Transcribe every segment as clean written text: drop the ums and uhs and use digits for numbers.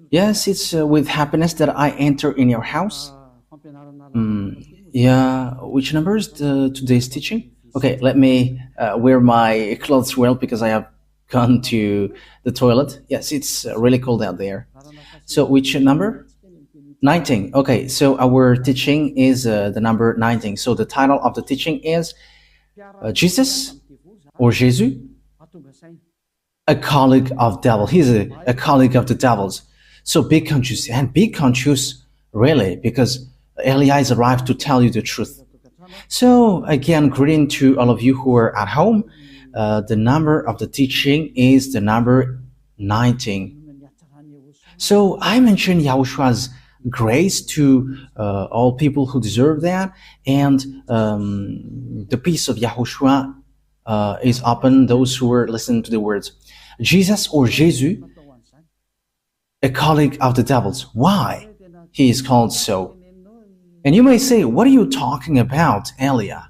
Yes, it's with happiness that I enter in your house. Yeah, which number is today's teaching? Okay, let me wear my clothes well because I have gone to the toilet. Yes, it's really cold out there. So, which number? 19. Okay, so our teaching is the number 19. So, the title of the teaching is Jesus or Jesus, a colleague of devil. He's a colleague of the devils. So be conscious and be conscious really because Elias arrived to tell you the truth. So again, greeting to all of you who are at home. The number of the teaching is the number 19. So I mentioned Yahoshua's grace to all people who deserve that, and the peace of Yahushua is upon those who are listening to the words. Jesus or Jesus, a colleague of the devils. Why he is called so? And you may say, what are you talking about, Elia?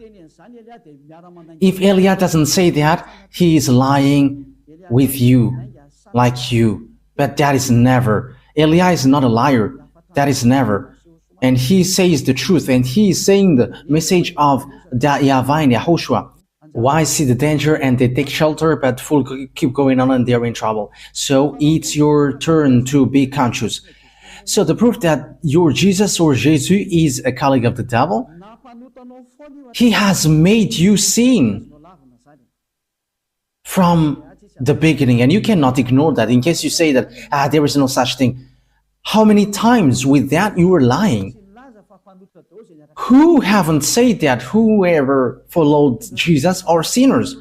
If Elia doesn't say that, he is lying with you, like you. But that is never. Elia is not a liar. That is never. And he says the truth, and he is saying the message of YAHVAH and YAHOSHUAH. Why see the danger and they take shelter, but full keep going on and they're in trouble. So it's your turn to be conscious. So the proof that your Jesus or Jesus is a colleague of the devil, he has made you sin from the beginning, and you cannot ignore that. In case you say that there is no such thing, how many times with that you were lying? Who haven't said that whoever followed Jesus are sinners?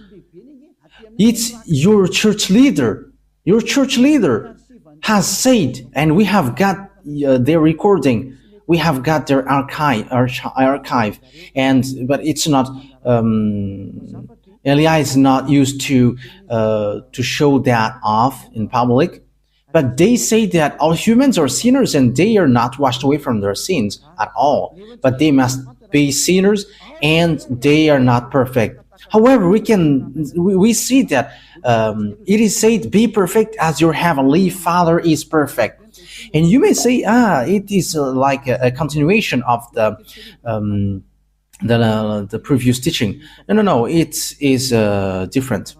It's your church leader. Your church leader has said, and we have got their recording. We have got their archive, and but it's not. Elia is not used to show that off in public. But they say that all humans are sinners and they are not washed away from their sins at all. But they must be sinners and they are not perfect. However, we see that it is said, "Be perfect as your heavenly Father is perfect." And you may say, it is like a continuation of the previous teaching. No, it is different.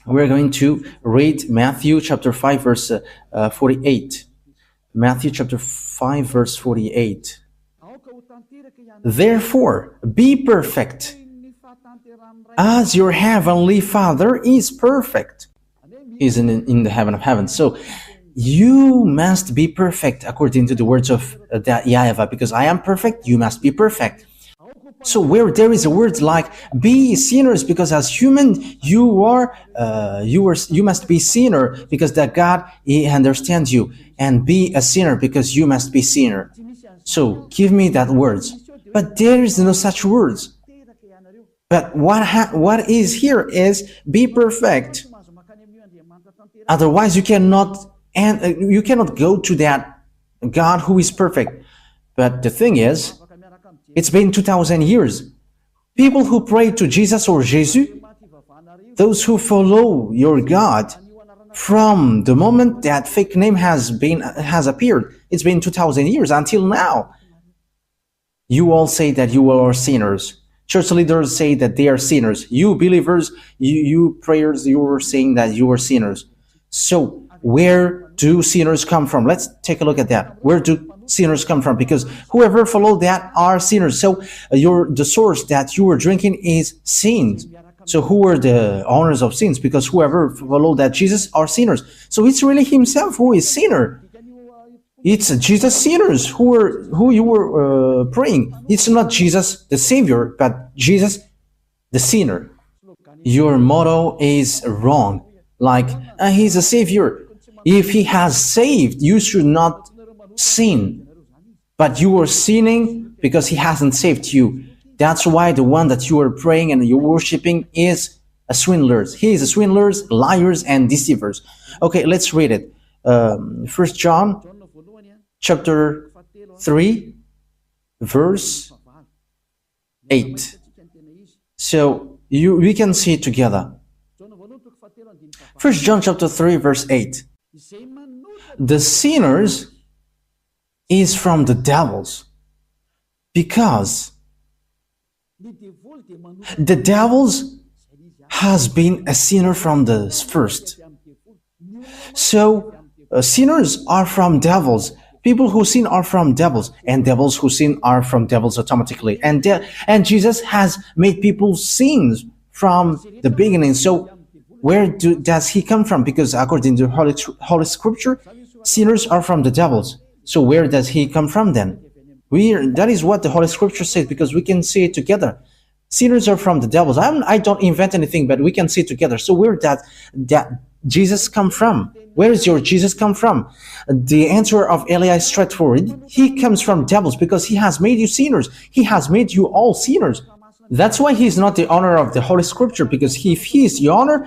We're going to read Matthew chapter 5 verse 48. Matthew chapter 5 verse 48. Therefore, be perfect as your heavenly Father is perfect. He's in the heaven of heavens. So you must be perfect according to the words of YAHVAH, because I am perfect, you must be perfect. So where there is a word like be sinners, because as human you must be sinner because that God he understands you, and be a sinner because you must be sinner. So give me that words, but there is no such words. But what is here is be perfect. Otherwise you cannot go to that God who is perfect. But the thing is, it's been 2,000 years. People who pray to Jesus or Jesus, those who follow your God, from the moment that fake name has appeared, it's been 2,000 years until now. You all say that you are sinners. Church leaders say that they are sinners. You believers, you prayers, you are saying that you are sinners. So where do sinners come from? Let's take a look at that. Where do sinners come from? Because whoever followed that are sinners. So the source that you were drinking is sins. So who are the owners of sins? Because whoever followed that Jesus are sinners. So it's really himself who is sinner. It's Jesus sinners who you were praying. It's not Jesus the Savior, but Jesus the sinner. Your motto is wrong. Like he's a Savior. If he has saved, you should not sin, but you are sinning because he hasn't saved you. That's why the one that you are praying and you're worshiping is a swindler. He is a swindlers, liars, and deceivers. Okay, let's read it. 1 John chapter 3 verse 8. So we can see it together. 1 John chapter 3 verse 8. The sinners is from the devils, because the devils has been a sinner from the first. So sinners are from devils. People who sin are from devils, and devils who sin are from devils automatically. And Jesus has made people sin from the beginning. So where does he come from? Because according to Holy Scripture, sinners are from the devils. So where does he come from then? That is what the Holy Scripture says, because we can see it together. Sinners are from the devils. I don't invent anything, but we can see it together. So where does that Jesus come from? Where is your Jesus come from? The answer of Eli is straightforward. He comes from devils, because he has made you sinners. He has made you all sinners. That's why he is not the owner of the Holy Scripture, because if he is the owner,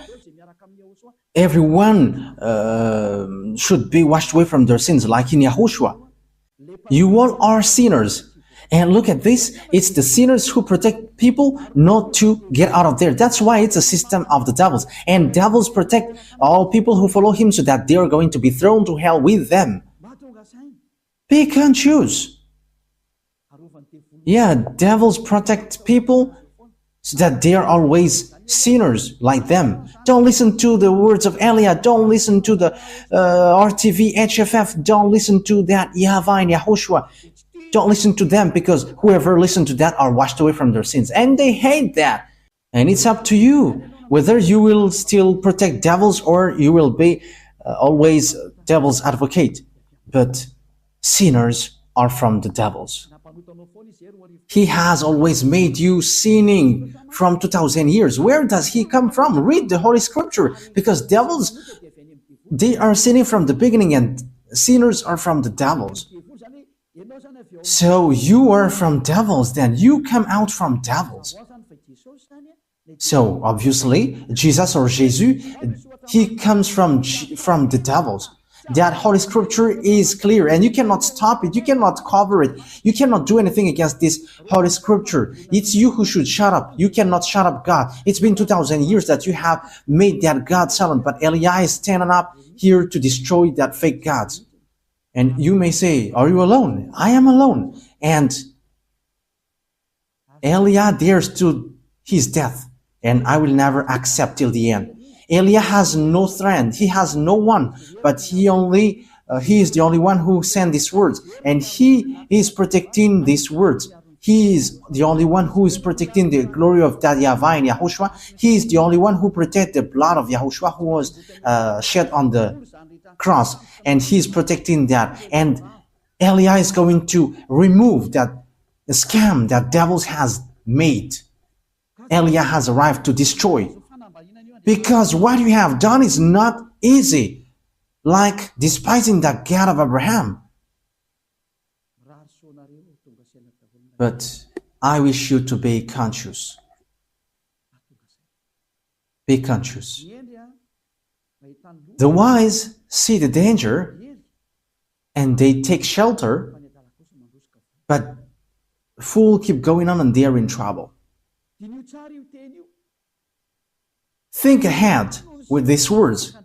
everyone should be washed away from their sins, like in YAHOSHUAH. You all are sinners. And look at this, it's the sinners who protect people not to get out of there. That's why it's a system of the devils. And devils protect all people who follow him, so that they are going to be thrown to hell with them. Pick and choose. Yeah, devils protect people so that they are always sinners like them. Don't listen to the words of Elia. Don't listen to the RTV, HFF. Don't listen to that YAHVAH and YAHOSHUAH. Don't listen to them, because whoever listens to that are washed away from their sins. And they hate that. And it's up to you whether you will still protect devils or you will be always devil's advocate. But sinners are from the devils. He has always made you sinning from 2000 years. Where does he come from? Read the Holy Scripture, because devils, they are sinning from the beginning, and sinners are from the devils. So you are from devils, then you come out from devils. So obviously, Jesus or Jesus, he comes from the devils. That Holy Scripture is clear, and you cannot stop it, you cannot cover it, you cannot do anything against this Holy Scripture. It's you who should shut up. You cannot shut up God. It's been 2000 years that you have made that God silent, but Eli is standing up here to destroy that fake gods. And you may say, are you alone? I am alone. And Elia dares to his death, and I will never accept till the end. Elia has no friend. He has no one, but he is the only one who sent these words, and he is protecting these words. He is the only one who is protecting the glory of that YAHVAH and YAHOSHUAH. He is the only one who protects the blood of YAHOSHUAH, who was shed on the cross, and he is protecting that. And Elia is going to remove that scam that devils has made. Elia has arrived to destroy, because what you have done is not easy, like despising the God of Abraham. But I wish you to be conscious. Be conscious. The wise see the danger and they take shelter, but fool keep going on and they are in trouble. Think ahead with these words.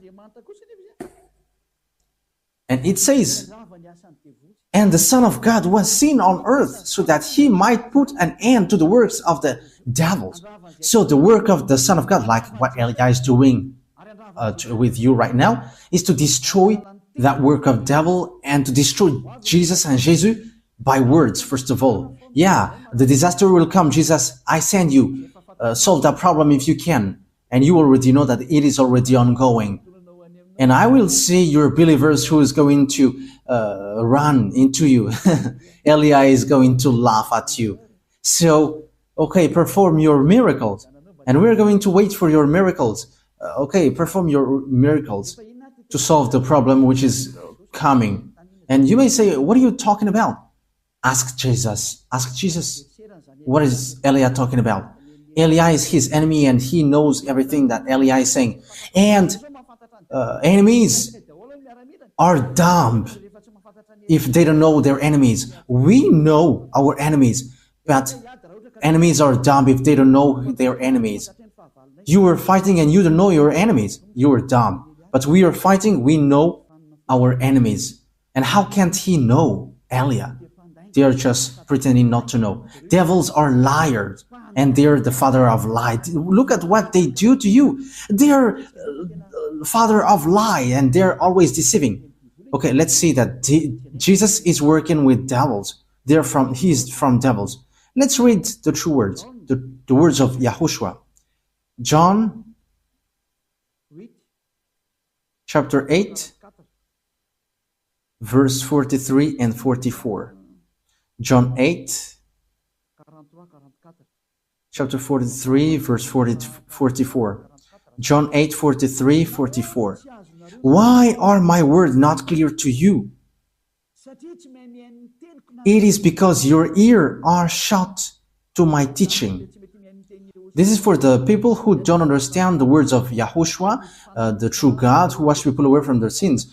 And it says, and the Son of God was seen on earth, so that he might put an end to the works of the devils. So the work of the Son of God, like what Elia is doing with you right now, is to destroy that work of devil and to destroy Jesus and Jesus by words, first of all. Yeah, the disaster will come. Jesus, I send you. Solve that problem if you can. And you already know that it is already ongoing. And I will see your believers who is going to run into you. Elia is going to laugh at you. So, okay, perform your miracles. And we're going to wait for your miracles. Okay, perform your miracles to solve the problem which is coming. And you may say, what are you talking about? Ask Jesus. Ask Jesus. What is Elia talking about? Elia is his enemy, and he knows everything that Elia is saying. And enemies are dumb if they don't know their enemies. We know our enemies, but enemies are dumb if they don't know their enemies. You are fighting and you don't know your enemies. You are dumb. But we are fighting, we know our enemies. And how can't he know, Elia? They are just pretending not to know. Devils are liars, and they're the father of lie. Look at what they do to you. They're father of lie, and they're always deceiving. Okay, let's see that Jesus is working with devils. He's from devils. Let's read the true words, the words of YAHOSHUAH. John chapter 8, verse 43 and 44. John 8, chapter 43, verse 44. John 8, 43, 44. Why are my words not clear to you? It is because your ears are shut to my teaching. This is for the people who don't understand the words of YAHOSHUAH, the true God who washed people away from their sins.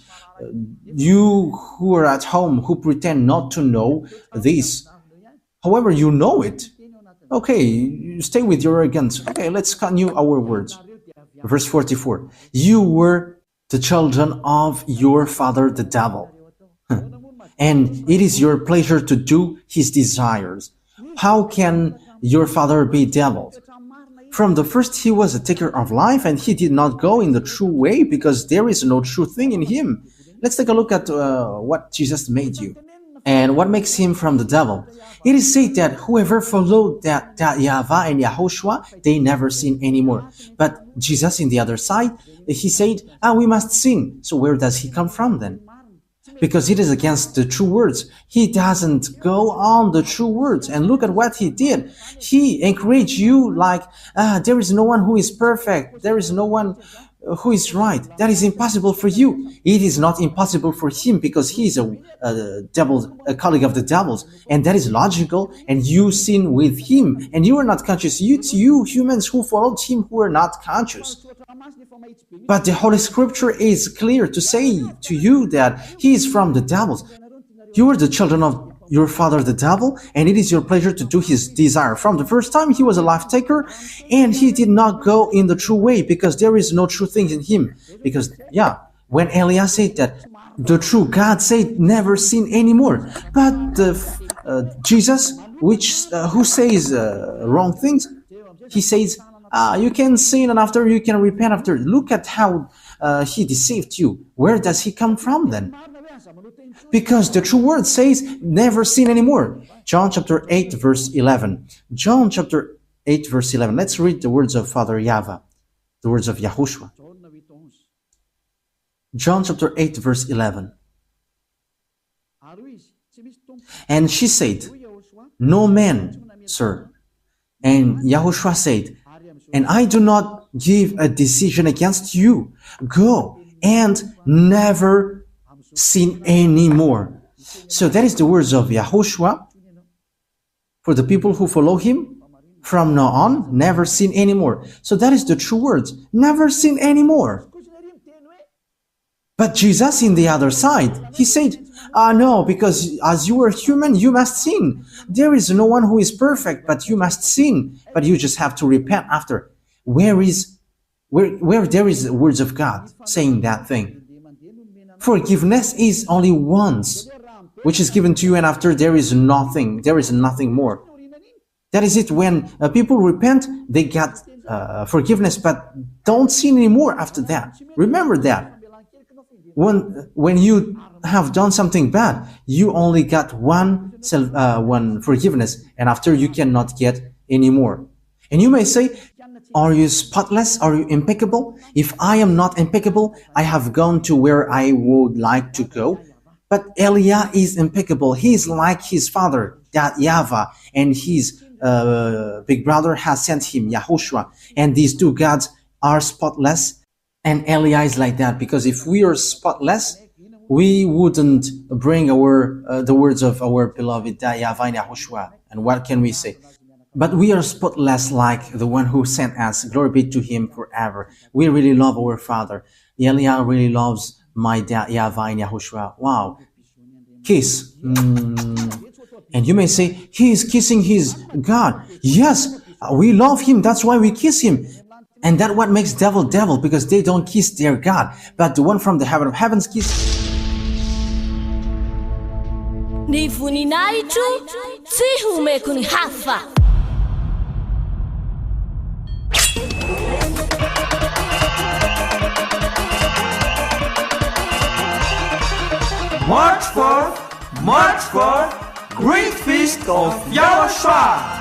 You who are at home, who pretend not to know this, however, you know it. Okay, you stay with your arrogance. Okay, let's continue our words. Verse 44. You were the children of your father, the devil. And it is your pleasure to do his desires. How can your father be devil? From the first he was a taker of life, and he did not go in the true way because there is no true thing in him. Let's take a look at what Jesus made you and what makes him from the devil. It is said that whoever followed that YAHVAH and YAHOSHUAH, they never sin anymore. But Jesus, in the other side, he said, we must sin. So where does he come from then? Because it is against the true words. He doesn't go on the true words. And look at what he did. He encouraged you like, there is no one who is perfect. There is no one who is right. That is impossible for you. It is not impossible for him because he is a colleague of the devils. And that is logical. And you sin with him. And you are not conscious. You humans who followed him who are not conscious. But the Holy Scripture is clear to say to you that he is from the devils. You are the children of your father the devil, and it is your pleasure to do his desire. From the first time he was a life taker, and he did not go in the true way because there is no true thing in him. Because, when Elias said that the true God said never sin anymore, but Jesus, who says wrong things, he says, you can sin and after you can repent after. Look at how he deceived you. Where does he come from then? Because the true word says never sin anymore. John chapter 8 verse 11. John chapter 8 verse 11. Let's read the words of Father YAHVAH, the words of YAHOSHUAH. John chapter 8 verse 11. And she said, no man, sir. And YAHOSHUAH said, and I do not give a decision against you. Go and never sin anymore. So that is the words of YAHOSHUAH for the people who follow him. From now on, never sin anymore. So that is the true words. Never sin anymore. But Jesus, in the other side, he said, no, because as you are human, you must sin. There is no one who is perfect, but you must sin. But you just have to repent after. Where there is the words of God saying that thing? Forgiveness is only once, which is given to you, and after there is nothing more. That is it. When people repent, they get forgiveness, but don't sin anymore after that. Remember that. When you have done something bad, you only got one forgiveness, and after you cannot get any more. And you may say, are you spotless? Are you impeccable? If I am not impeccable, I have gone to where I would like to go. But Elia is impeccable. He is like his father, that YAHVAH, and his big brother has sent him, YAHOSHUAH. And these two gods are spotless. And Elia is like that, because if we are spotless, we wouldn't bring the words of our beloved YAHVAH and YAHOSHUAH. And what can we say? But we are spotless like the one who sent us. Glory be to him forever. We really love our Father. Elia really loves my dad, YAHVAH and YAHOSHUAH. Wow. Kiss. And you may say, he is kissing his God. Yes, we love him. That's why we kiss him. And that's what makes devil, because they don't kiss their God. But the one from the heaven of heavens kiss. Ny voninahitro tsy homeko ny hafa. March 4th, Great Feast of YAHOSHUAH.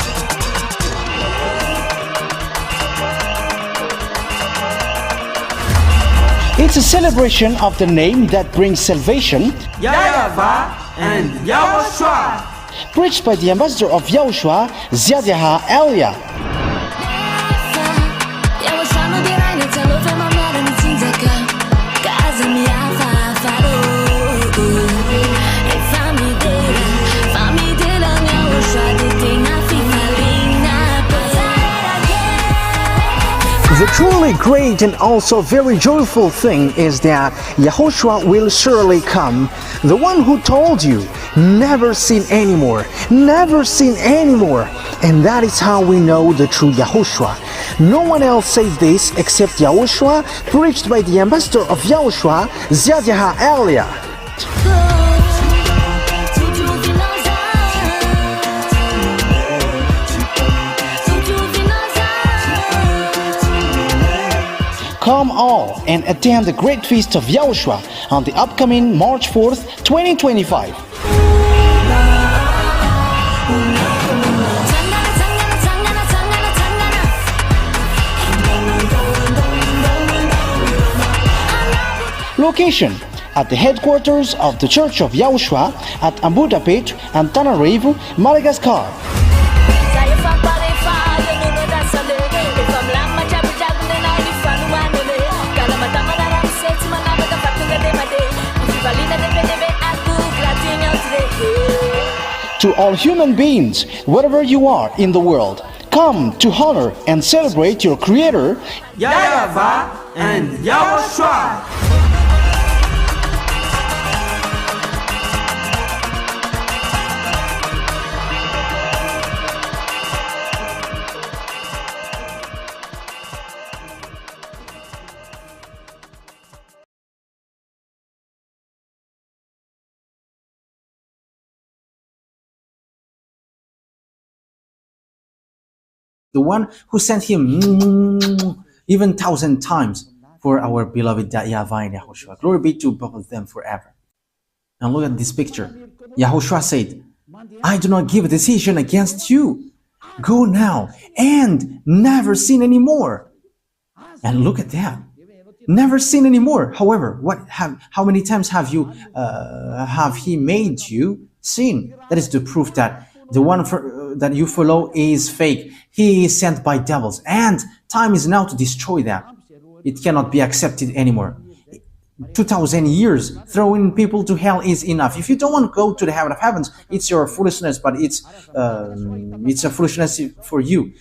It's a celebration of the name that brings salvation, YAHVAH and YAHOSHUAH. preached by the ambassador of YAHOSHUAH, YAHVAH. The truly great and also very joyful thing is that YAHOSHUAH will surely come. The one who told you, never sin anymore, never sin anymore. And that is how we know the true YAHOSHUAH. No one else says this except YAHOSHUAH, preached by the ambassador of YAHOSHUAH, YAHVAH. Come all and attend the Great Feast of YAHOSHUAH on the upcoming March 4th, 2025. Location at the headquarters of the Church of YAHOSHUAH at Ambudapet, Antananarivo, Madagascar. To all human beings, wherever you are in the world, come to honor and celebrate your Creator, YAHVAH and YAHOSHUAH. The one who sent him even 1,000 times for our beloved YAHVAH and YAHOSHUAH. Glory be to both of them forever. And look at this picture. YAHOSHUAH said, I do not give a decision against you. Go now and never sin anymore. And look at that. Never sin anymore. However, how many times have he made you sin? That is the proof that the one that you follow is fake. He is sent by devils, and time is now to destroy that. It cannot be accepted anymore. 2,000 years throwing people to hell is enough. If you don't want to go to the heaven of heavens, it's your foolishness, but it's a foolishness for you.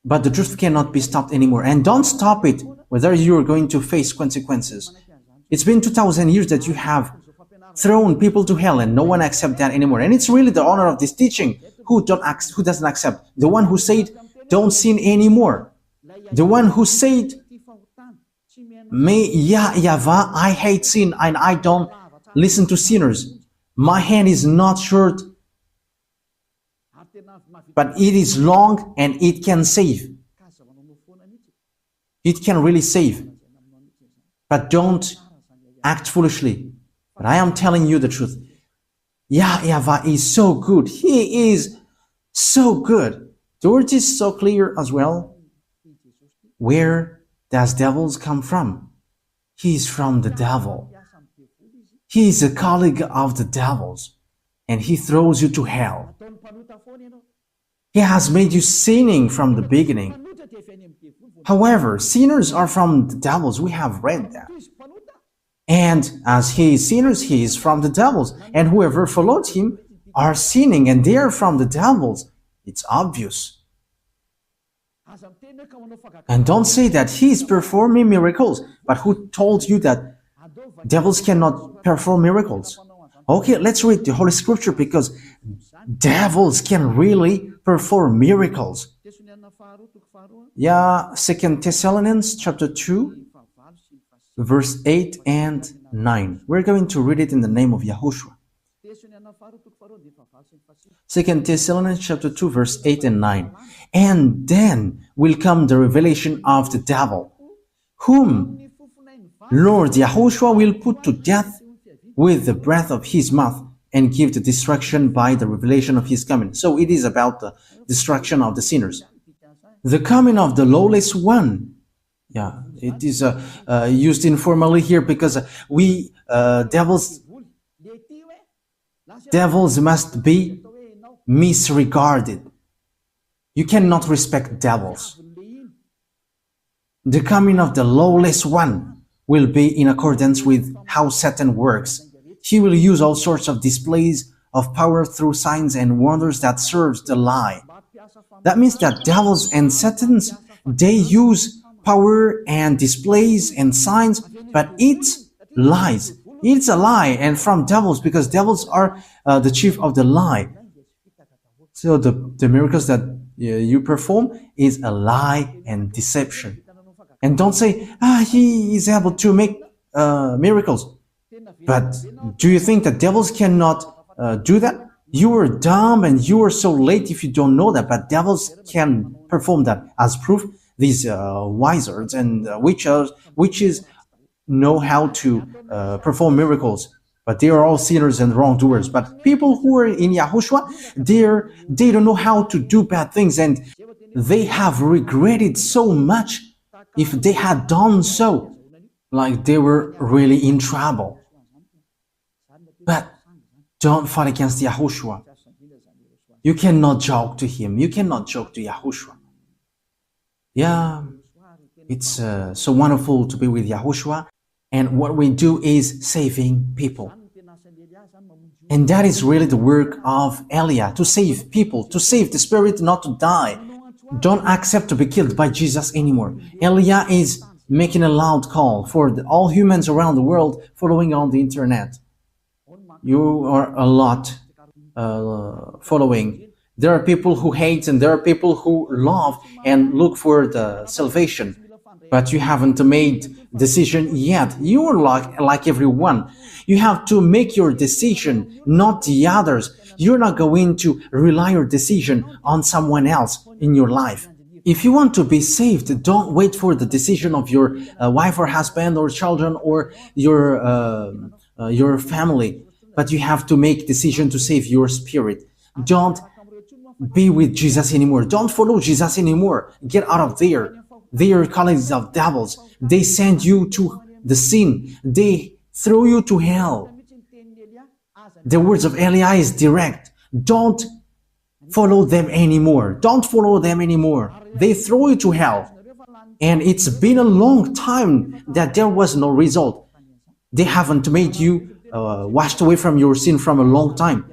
But the truth cannot be stopped anymore, and don't stop it whether you're going to face consequences. It's been 2,000 years that you have thrown people to hell, and no one accepts that anymore. And it's really the honor of this teaching who doesn't accept. The one who said, don't sin anymore. The one who said, YAHVAH, I hate sin and I don't listen to sinners. My hand is not short, but it is long and it can save. It can really save. But don't act foolishly. But I am telling you the truth. YAHVAH is so good. He is so good. The word is so clear as well. Where does devils come from? He is from the devil. He is a colleague of the devils, and he throws you to hell. He has made you sinning from the beginning. However, sinners are from the devils. We have read that. And as he is sinners, he is from the devils. And whoever followed him are sinning, and they are from the devils. It's obvious. And don't say that he is performing miracles. But who told you that devils cannot perform miracles? Okay, let's read the Holy Scripture, because devils can really perform miracles. Yeah, 2 Thessalonians chapter 2, verse 8 and 9. We're going to read it in the name of YAHOSHUAH. 2 Thessalonians chapter 2 verse 8 and 9. And then will come the revelation of the devil, whom Lord Yahushua will put to death with the breath of his mouth and give the destruction by the revelation of his coming. So it is about the destruction of the sinners. The coming of the lawless one. Yeah, it is used informally here because we devils must be misregarded. You cannot respect devils. The coming of the lawless one will be in accordance with how Satan works. He will use all sorts of displays of power through signs and wonders that serves the lie. That means that devils and Satans, they use power and displays and signs, but it's lies. It's a lie, and from devils, because devils are the chief of the lie. So the miracles that you perform is a lie and deception. And don't say, he is able to make miracles. But do you think that devils cannot do that? You are dumb and you are so late if you don't know that, but devils can perform that. As proof, these wizards and witches know how to perform miracles, but they are all sinners and wrongdoers. But people who are in Yahushua, they don't know how to do bad things, and they have regretted so much if they had done so, like they were really in trouble. But don't fight against Yahushua. You cannot joke to him. You cannot joke to Yahushua. Yeah, it's so wonderful to be with Yahushua. And what we do is saving people. And that is really the work of Elia, to save people, to save the spirit not to die. Don't accept to be killed by Jesus anymore. Elia is making a loud call for all humans around the world following on the internet. You are a lot following. There are people who hate and there are people who love and look for the salvation. But you haven't made decision yet. You are like everyone. You have to make your decision, not the others. You're not going to rely your decision on someone else in your life. If you want to be saved, don't wait for the decision of your wife or husband or children or your family. But you have to make decision to save your spirit. Don't be with Jesus anymore. Don't follow Jesus anymore. Get out of there. They are colleagues of devils. They send you to the sin. They throw you to hell. The words of Elia is direct. Don't follow them anymore. Don't follow them anymore. They throw you to hell. And it's been a long time that there was no result. They haven't made you washed away from your sin from a long time.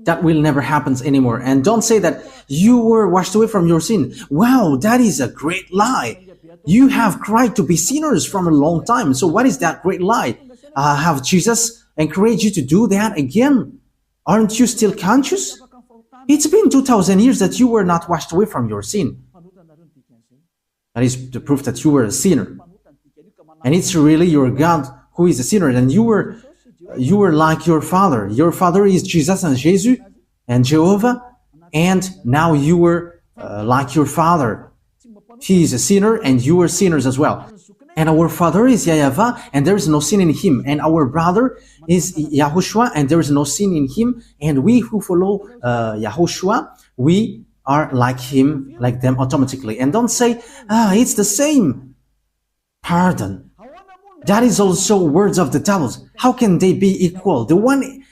That will never happen anymore. And don't say that you were washed away from your sin. Wow, that is a great lie. You have cried to be sinners from a long time. So what is that great lie? Have Jesus encouraged you to do that again? Aren't you still conscious? It's been 2,000 years that you were not washed away from your sin. That is the proof that you were a sinner. And it's really your God who is a sinner. And you were like your father. Your father is Jesus and Jesus and Jehovah. And now you were like your father. He is a sinner and you are sinners as well. And our father is YAHVAH and there is no sin in him. And our brother is YAHOSHUAH and there is no sin in him. And we who follow YAHOSHUAH, we are like him, like them automatically. And don't say, it's the same. Pardon. That is also words of the devils. How can they be equal? The one,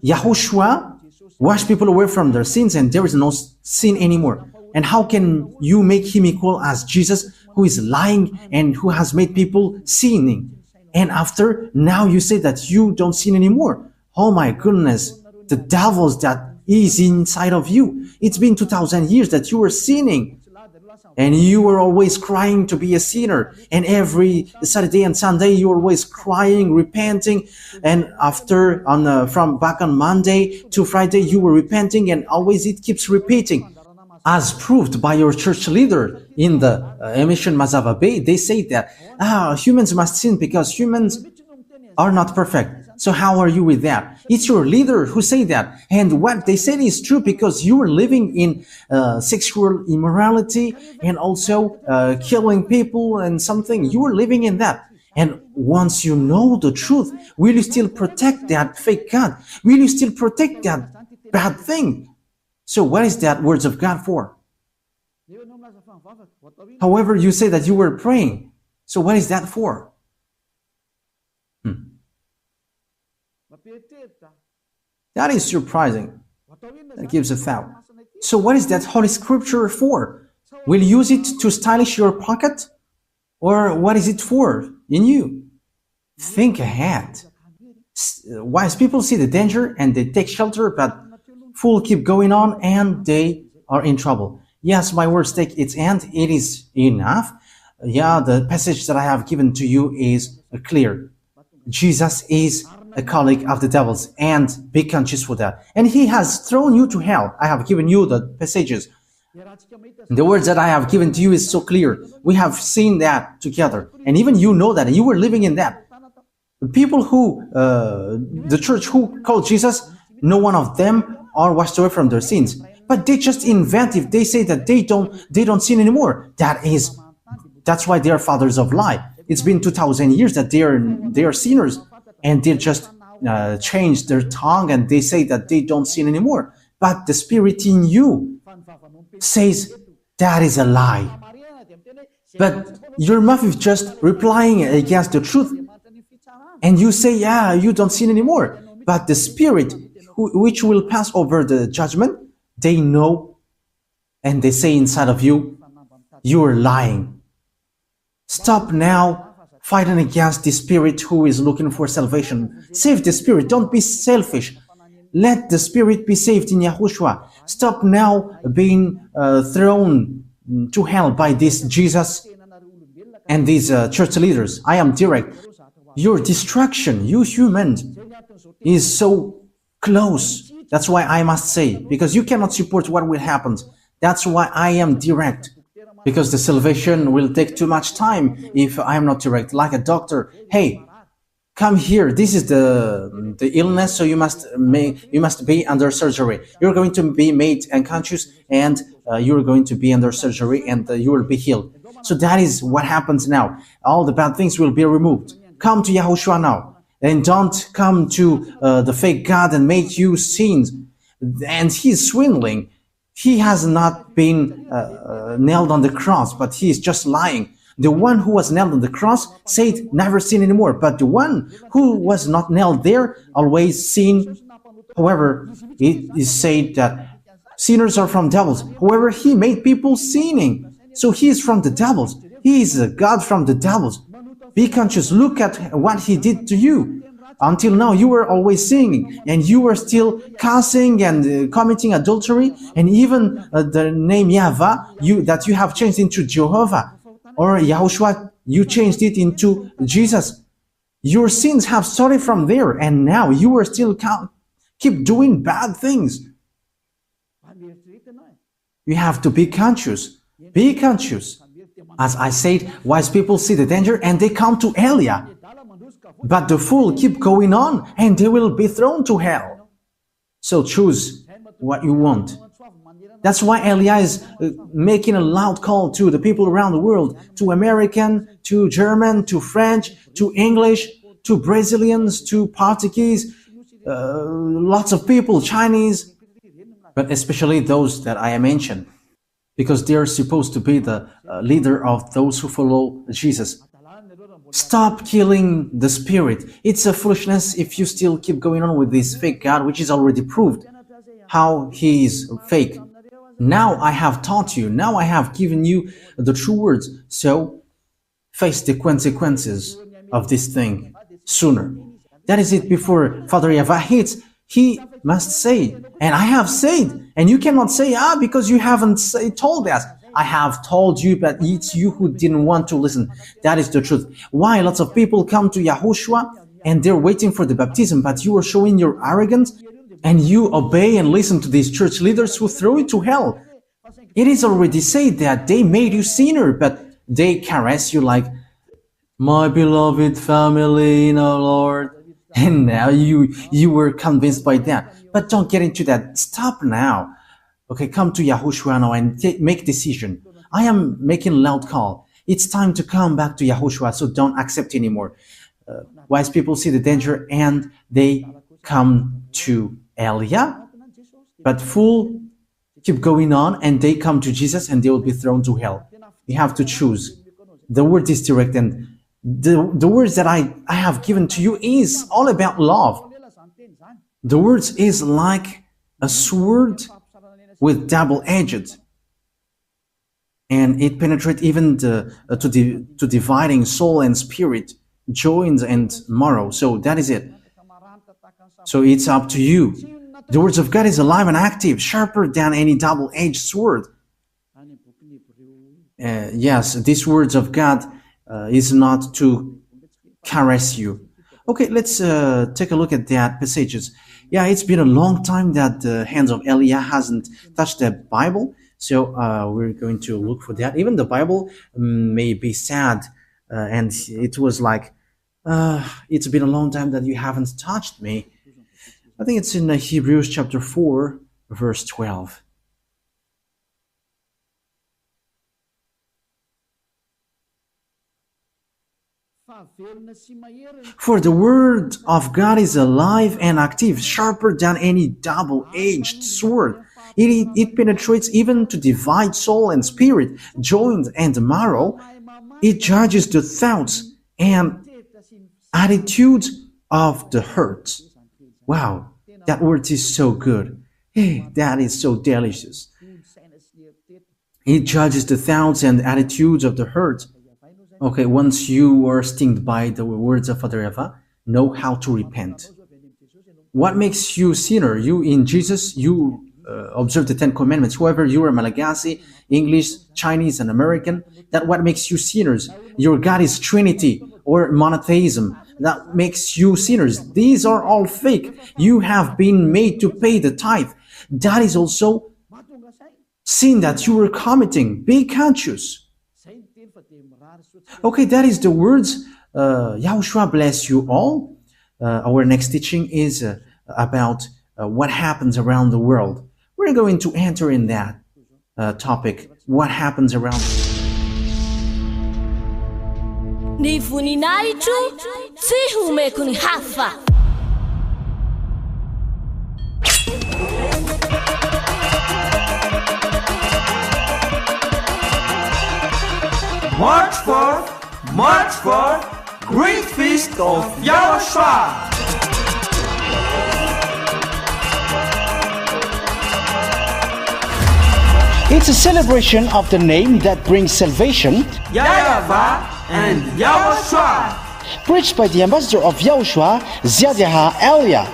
YAHOSHUAH, wash people away from their sins and there is no sin anymore. And how can you make him equal as Jesus, who is lying and who has made people sinning? And after, now you say that you don't sin anymore. Oh my goodness, the devils that is inside of you. It's been 2,000 years that you were sinning. And you were always crying to be a sinner. And every Saturday and Sunday, you were always crying, repenting. And after, from back on Monday to Friday, you were repenting. And always it keeps repeating. As proved by your church leader in the emission Mazava Bay, they say that humans must sin because humans are not perfect. So how are you with that? It's your leader who say that. And what they said is true because you are living in sexual immorality and also killing people and something. You are living in that. And once you know the truth, will you still protect that fake God? Will you still protect that bad thing? So what is that words of God for? However, you say that you were praying. So what is that for? That is surprising. That gives a thought. So what is that Holy Scripture for? Will you use it to stylish your pocket? Or what is it for in you? Think ahead. Wise people see the danger and they take shelter, but fools keep going on and they are in trouble. Yes, my words take its end. It is enough. Yeah, the passage that I have given to you is clear. Jesus is a colleague of the devil's, and be conscious for that. And he has thrown you to hell. I have given you the passages. The words that I have given to you is so clear. We have seen that together. And even you know that, and you were living in that. The people who, the church who called Jesus, no one of them are washed away from their sins. But they just invent if they say that they don't sin anymore. That's why they are fathers of lie. It's been 2,000 years that they are sinners, and they just change their tongue and they say that they don't sin anymore. But the Spirit in you says that is a lie. But your mouth is just replying against the truth, and you say, yeah, you don't sin anymore. But the Spirit, which will pass over the judgment, they know, and they say inside of you, you are lying. Stop now fighting against the Spirit who is looking for salvation. Save the Spirit. Don't be selfish. Let the Spirit be saved in Yahushua. Stop now being thrown to hell by this Jesus and these church leaders. I am direct. Your destruction, you humans, is so close. That's why I must say, because you cannot support what will happen. That's why I am direct. Because the salvation will take too much time if I am not direct. Like a doctor, hey, come here. This is the illness, so you must be under surgery. You're going to be made unconscious, and you're going to be under surgery, and you will be healed. So that is what happens now. All the bad things will be removed. Come to Yahushua now, and don't come to the fake God and make you sins. And he's swindling. He has not been nailed on the cross, but he is just lying. The one who was nailed on the cross said, never sin anymore. But the one who was not nailed there always sin. However, it is said that sinners are from devils. However, he made people sinning. So he is from the devils. He is a God from the devils. Be conscious. Look at what he did to you. Until now, you were always singing, and you were still cursing and committing adultery, and even the name YAHVAH that you have changed into Jehovah, or YAHOSHUAH, you changed it into Jesus. Your sins have started from there, and now you are still keep doing bad things. You have to be conscious. Be conscious. As I said, wise people see the danger and they come to Elia. But the fool keep going on and they will be thrown to hell. So choose what you want. That's why Elia is making a loud call to the people around the world, to American, to German, to French, to English, to Brazilians, to Portuguese, lots of people, Chinese, but especially those that I mentioned, because they are supposed to be the leader of those who follow Jesus. Stop killing the Spirit. It's a foolishness if you still keep going on with this fake God, which is already proved how he is fake. Now I have taught you. Now I have given you the true words. So face the consequences of this thing sooner. That is it. Before Father YAHVAH hits, he must say, and I have said, and you cannot say, because you haven't told us. I have told you, but it's you who didn't want to listen. That is the truth. Why lots of people come to Yahushua and they're waiting for the baptism, but you are showing your arrogance and you obey and listen to these church leaders who throw you to hell. It is already said that they made you sinner, but they caress you like, my beloved family in our Lord. and now you were convinced by that. But don't get into that. Stop now. Okay, come to Yahushua now and make decision. I am making loud call. It's time to come back to Yahushua, so don't accept anymore. Wise people see the danger and they come to Elia, but fool keep going on and they come to Jesus and they will be thrown to hell. You have to choose. The word is direct, and the words that I have given to you is all about love. The words is like a sword with double-edged, and it penetrates even to dividing soul and spirit, joints and marrow. So that is it. So it's up to you. The words of God is alive and active, sharper than any double-edged sword. Yes, these words of God is not to caress you. Okay, let's take a look at that passages. Yeah, it's been a long time that the hands of Elia hasn't touched the Bible, so we're going to look for that. Even the Bible may be sad, and it was like, it's been a long time that you haven't touched me. I think it's in Hebrews chapter 4, verse 12. For the word of God is alive and active, sharper than any double-edged sword. It penetrates even to divide soul and spirit, joints and marrow. It judges the thoughts and attitudes of the heart. Wow, that word is so good. Hey, that is so delicious. It judges the thoughts and attitudes of the heart. Okay, once you are stung by the words of Father YAHVAH, know how to repent. What makes you sinner? You in Jesus, you observe the 10 commandments. Whoever you are, Malagasy, English, Chinese, and American, that what makes you sinners. Your God is Trinity or monotheism. That makes you sinners. These are all fake. You have been made to pay the tithe. That is also sin that you were committing. Be conscious. Okay, that is the words. Yahushua bless you all. Our next teaching is about what happens around the world. We're going to enter in that topic. What happens around the world. Ni voninahitro tsy homeko ny hafa. March 4, Great Feast of YAHOSHUAH. It's a celebration of the name that brings salvation, YAHVAH and YAHOSHUAH. preached by the ambassador of YAHOSHUAH, Ziadiaha Elia.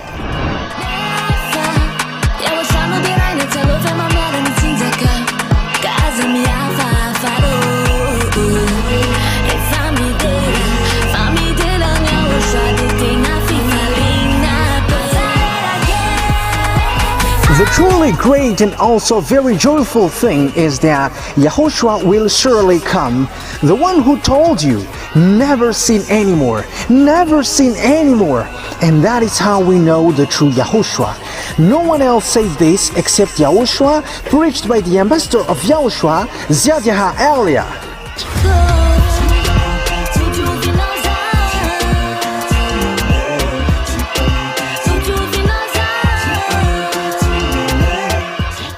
The truly great and also very joyful thing is that Yahushua will surely come. The one who told you, never sin anymore, never sin anymore. And that is how we know the true Yahushua. No one else says this except Yahushua, preached by the ambassador of Yahushua, Ziadiaha Elia.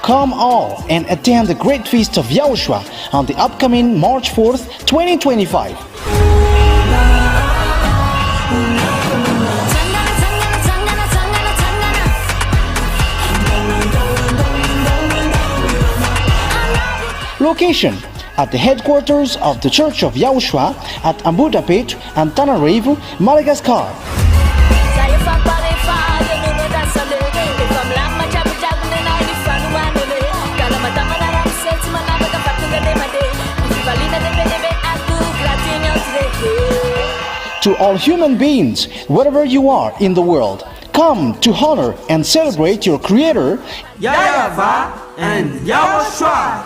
Come all and attend the Great Feast of Yahushua on the upcoming March 4th, 2025. Location at the headquarters of the Church of Yahushua at Ambudapet and Tananarivo, Madagascar. To all human beings, wherever you are in the world, come to honor and celebrate your Creator, YAHVAH and YAHOSHUAH.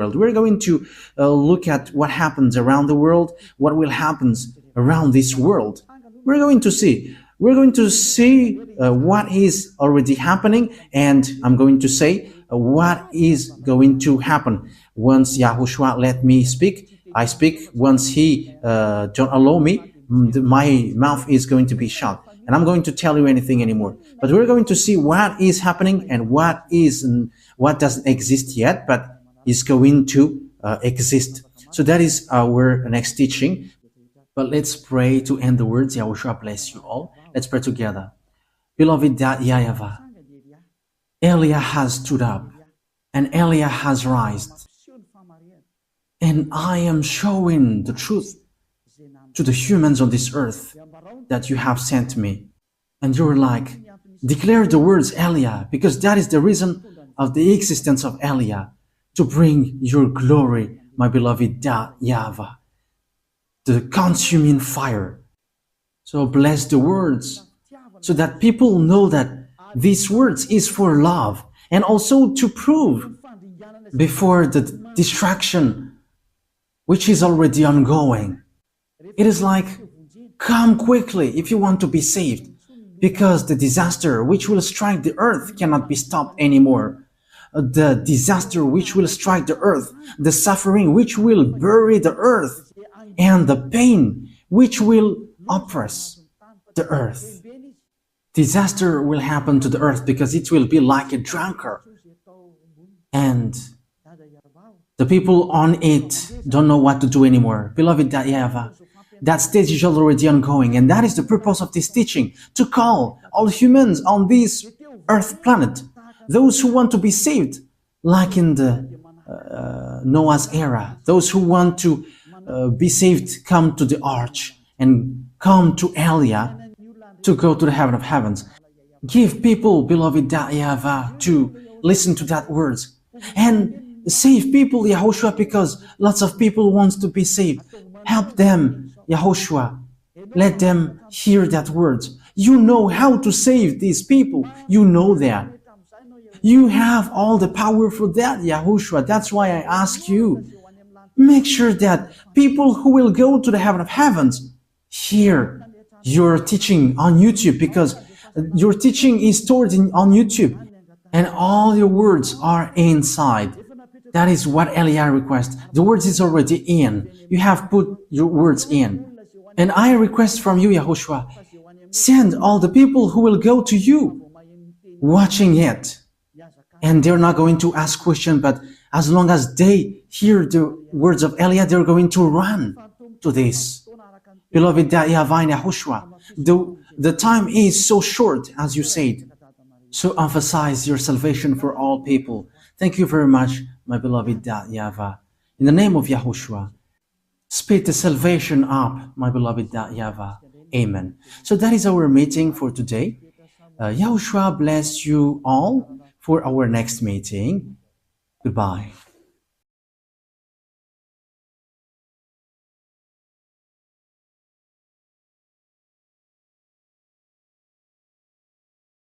world. We're going to look at what happens around the world, what will happen around this world. We're going to see. We're going to see what is already happening, and I'm going to say what is going to happen. Once Yahushua let me speak, I speak. Once He don't allow me, my mouth is going to be shut, and I'm going to tell you anything anymore. But we're going to see what is happening and what doesn't exist yet, but is going to exist. So that is our next teaching. But let's pray to end the words. Yahushua bless you all. Let's pray together. Beloved YAHVAH, Elia has stood up and Elia has risen. And I am showing the truth to the humans on this earth that you have sent me. And you're like, declare the words Elia, because that is the reason of the existence of Elia, to bring your glory, my beloved YAHVAH, the consuming fire. So bless the words, so that people know that these words is for love, and also to prove before the distraction which is already ongoing. It is like, come quickly if you want to be saved, because the disaster which will strike the earth cannot be stopped anymore. The disaster which will strike the earth, the suffering which will bury the earth, and the pain which will oppress the earth. Disaster will happen to the earth because it will be like a drunkard. And the people on it don't know what to do anymore. Beloved YAHVAH, that stage is already ongoing, and that is the purpose of this teaching, to call all humans on this earth planet, those who want to be saved, like in the Noah's era, those who want to be saved, come to the arch and come to Elia to go to the heaven of heavens. Give people, beloved YAHVAH, to listen to that words and save people, Yahushua, because lots of people want to be saved. Help them, Yahushua. Let them hear that words. You know how to save these people. You know that. You have all the power for that, Yahushua. That's why I ask you, make sure that people who will go to the heaven of heavens hear your teaching on YouTube, because your teaching is stored on YouTube and all your words are inside. That is what Elia requests. The words is already in. You have put your words in. And I request from you, Yahushua, send all the people who will go to you watching it. And they're not going to ask questions, but as long as they hear the words of Elia, they're going to run to this. Beloved YAHVAH and Yahushua, the time is so short, as you said. So emphasize your salvation for all people. Thank you very much, my beloved YAHVAH. In the name of Yahushua, speed the salvation up, my beloved YAHVAH. Amen. So that is our meeting for today. Yahushua bless you all for our next meeting. Goodbye.